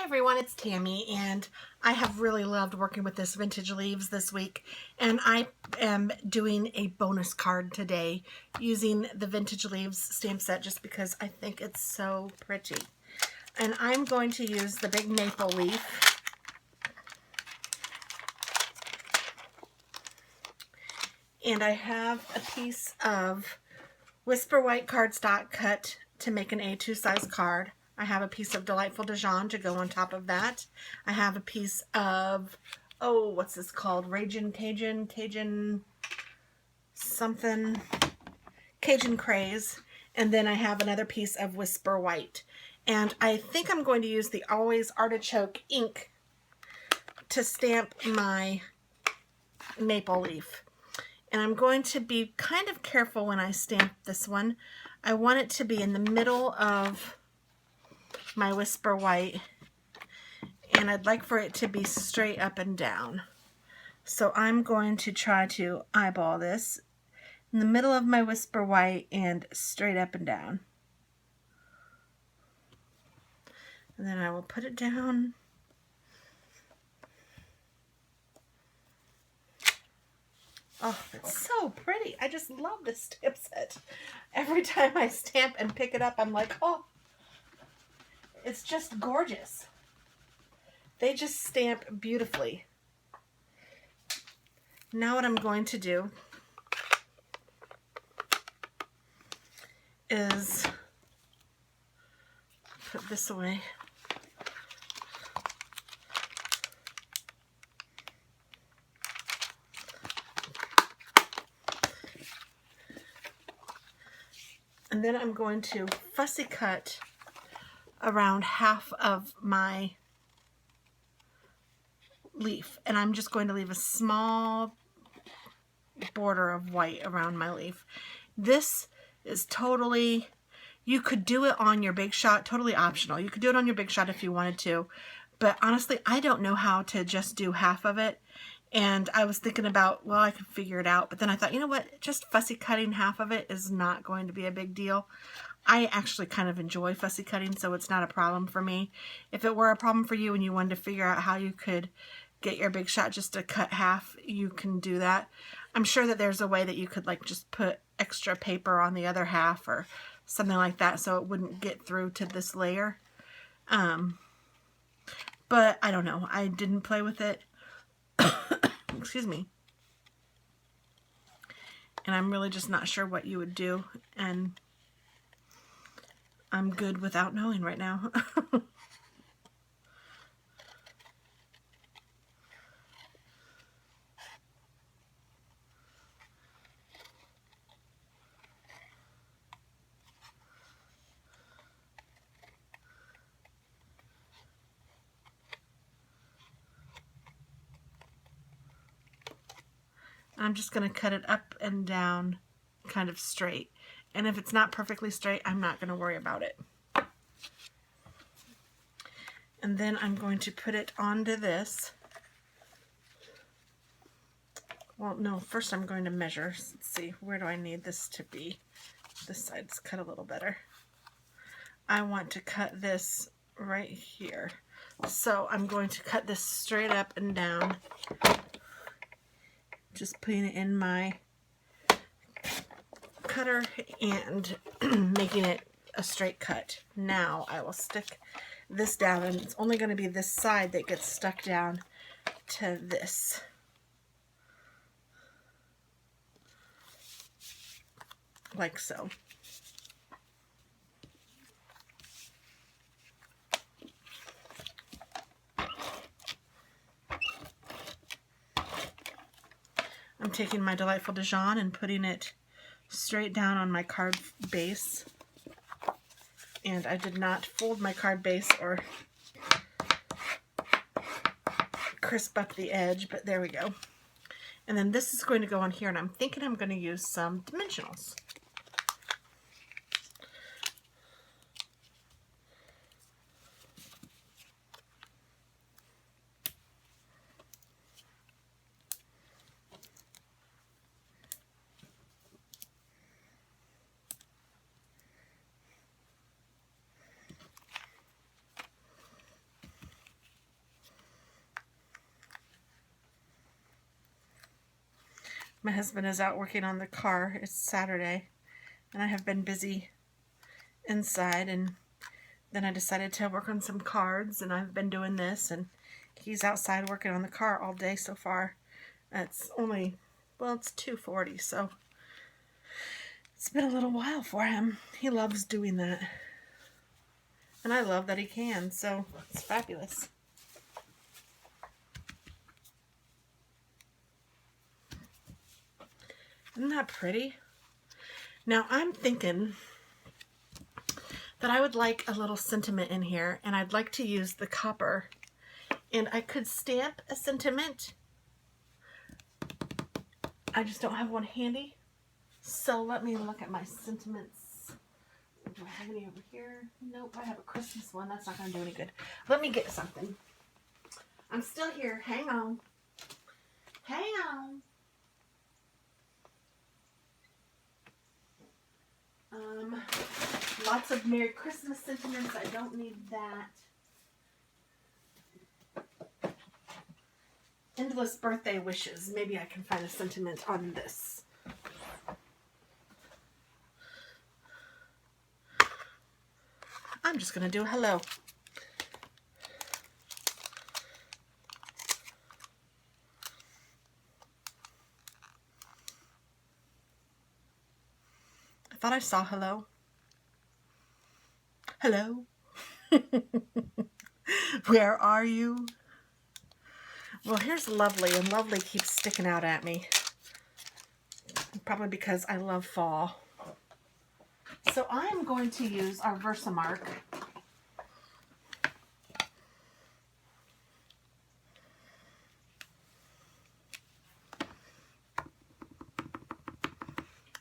Hi everyone, it's Tammy, and I have really loved working with this vintage leaves this week, and I am doing a bonus card today using the vintage leaves stamp set just because I think it's so pretty. And I'm going to use the big maple leaf. And I have a piece of Whisper White cardstock cut to make an A2 size card. I have a piece of Delightful Dijon to go on top of that. I have a piece of, oh, what's this called? Cajun something, Cajun Craze. And then I have another piece of Whisper White. And I think I'm going to use the Always Artichoke ink to stamp my maple leaf. And I'm going to be kind of careful when I stamp this one. I want it to be in the middle of my Whisper White, and I'd like for it to be straight up and down. So I'm going to try to eyeball this in the middle of my Whisper White and straight up and down. And then I will put it down. Oh, it's so pretty. I just love this stamp set. Every time I stamp and pick it up, I'm like, oh, it's just gorgeous. They just stamp beautifully. Now what I'm going to do is put this away. And then I'm going to fussy cut around half of my leaf, and I'm just going to leave a small border of white around my leaf. This is totally, you could do it on your Big Shot, totally optional. You could do it on your Big Shot if you wanted to, but honestly I don't know how to just do half of it, and I was thinking about, well, I could figure it out, but then I thought, you know what, just fussy cutting half of it is not going to be a big deal. I actually kind of enjoy fussy cutting, so it's not a problem for me. If it were a problem for you and you wanted to figure out how you could get your Big Shot just to cut half, you can do that. I'm sure that there's a way that you could like just put extra paper on the other half or something like that so it wouldn't get through to this layer. But I don't know. I didn't play with it. Excuse me. And I'm really just not sure what you would do, and I'm good without knowing right now. I'm just going to cut it up and down kind of straight. And if it's not perfectly straight, I'm not going to worry about it. And then I'm going to put it onto this. Well, no, first I'm going to measure. Let's see, where do I need this to be? This side's cut a little better. I want to cut this right here. So I'm going to cut this straight up and down. Just putting it in my cutter and making it a straight cut. Now I will stick this down, and it's only going to be this side that gets stuck down to this. Like so. I'm taking my Delightful Dijon and putting it straight down on my card base. And I did not fold my card base or crisp up the edge, but there we go. And then this is going to go on here, and I'm thinking I'm going to use some dimensionals. My husband is out working on the car. It's Saturday, and I have been busy inside, and then I decided to work on some cards, and I've been doing this, and he's outside working on the car all day so far. It's only, well, it's 2:40, so it's been a little while for him. He loves doing that, and I love that he can, so it's fabulous. Isn't that pretty? Now I'm thinking that I would like a little sentiment in here, and I'd like to use the copper, and I could stamp a sentiment. I just don't have one handy, so let me look at my sentiments. Do I have any over here? Nope, I have a Christmas one. That's not going to do any good. Let me get something. I'm still here. Hang on. Hang on. Lots of Merry Christmas sentiments. I don't need that. Endless birthday wishes. Maybe I can find a sentiment on this. I'm just going to do a hello. I thought I saw hello. Hello? Where are you? Well, here's Lovely, and Lovely keeps sticking out at me. Probably because I love fall. So I'm going to use our Versamark.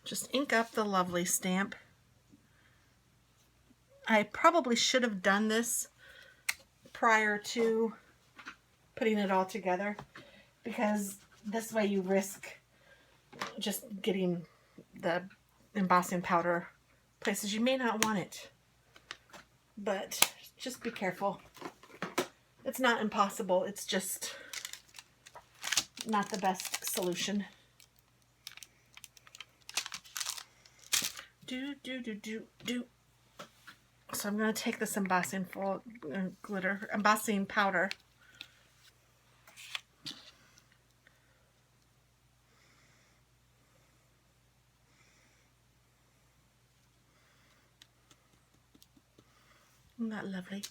Just ink up the Lovely stamp. I probably should have done this prior to putting it all together, because this way you risk just getting the embossing powder places you may not want it. But just be careful. It's not impossible, it's just not the best solution. So I'm going to take this embossing embossing powder. Isn't that lovely?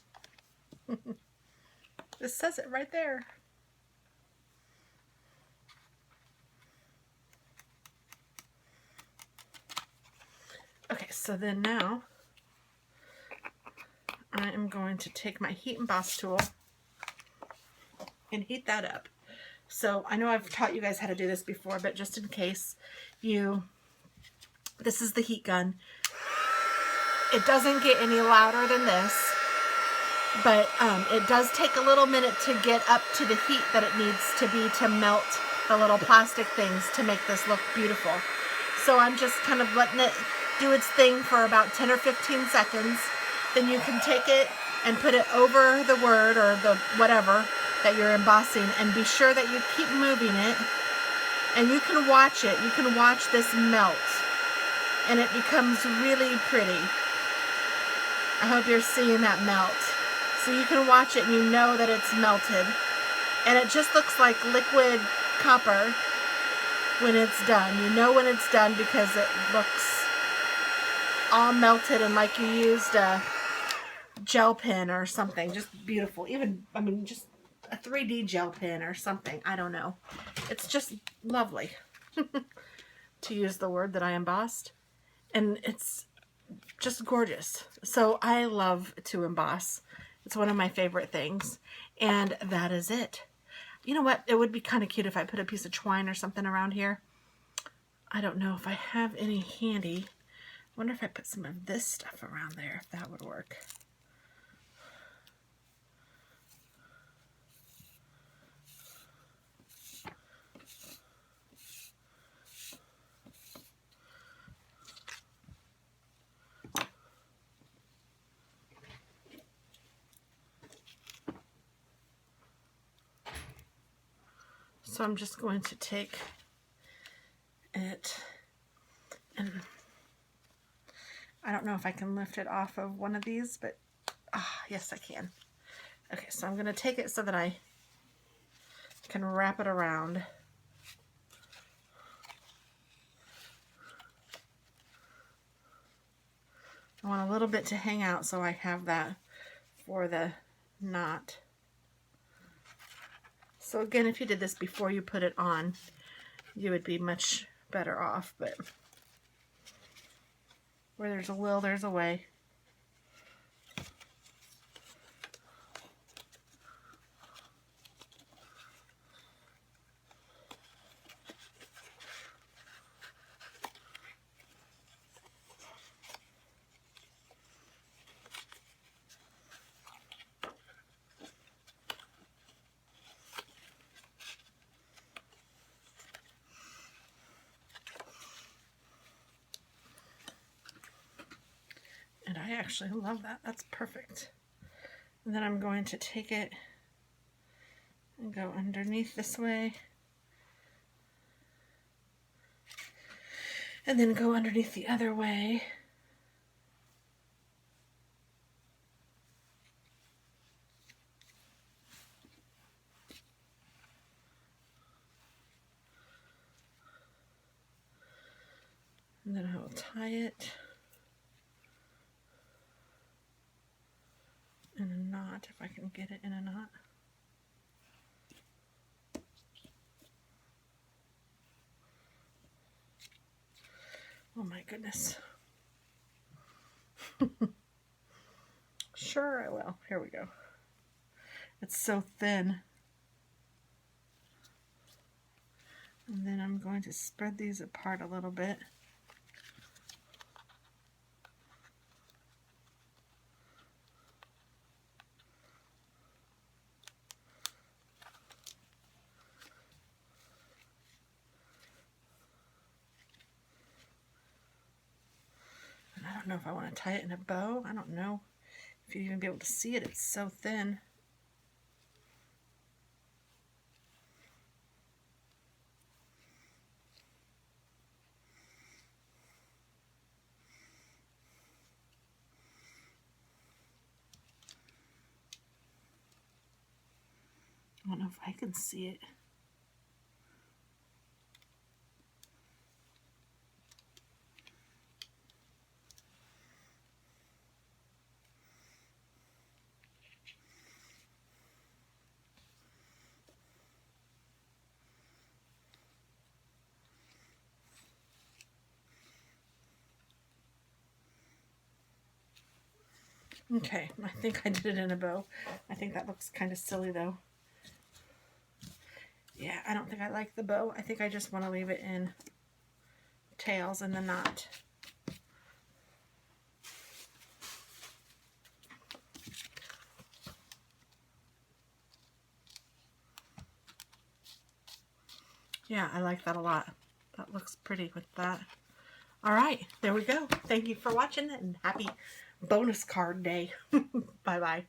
This says it right there. Okay, so then now I am going to take my heat emboss tool and heat that up. So I know I've taught you guys how to do this before, but just in case this is the heat gun. It doesn't get any louder than this, but it does take a little minute to get up to the heat that it needs to be to melt the little plastic things to make this look beautiful. So I'm just kind of letting it do its thing for about 10 or 15 seconds. Then you can take it and put it over the word or the whatever that you're embossing, and be sure that you keep moving it, and you can watch it. You can watch this melt, and it becomes really pretty. I hope you're seeing that melt. So you can watch it and you know that it's melted. And it just looks like liquid copper when it's done. You know when it's done because it looks all melted and like you used a gel pen or something. Just beautiful. Even, I mean, just a 3D gel pen or something. I don't know. It's just lovely to use the word that I embossed. And it's just gorgeous. So I love to emboss. It's one of my favorite things. And that is it. You know what? It would be kind of cute if I put a piece of twine or something around here. I don't know if I have any handy. I wonder if I put some of this stuff around there, if that would work. So I'm just going to take I don't know if I can lift it off of one of these, but yes I can. Okay, so I'm going to take it so that I can wrap it around. I want a little bit to hang out so I have that for the knot. So again, if you did this before you put it on, you would be much better off, but where there's a will, there's a way. And I actually love that. That's perfect. And then I'm going to take it and go underneath this way. And then go underneath the other way. And then I will tie it in a knot, if I can get it in a knot. Oh my goodness. Sure I will. Here we go. It's so thin. And then I'm going to spread these apart a little bit. And I don't know if I want to tie it in a bow. I don't know if you'd even be able to see it. It's so thin. I don't know if I can see it. Okay, I think I did it in a bow. I think that looks kind of silly though. Yeah, I don't think I like the bow. I think I just want to leave it in tails and the knot. Yeah, I like that a lot. That looks pretty with that. All right, there we go. Thank you for watching and happy bonus card day. Bye-bye.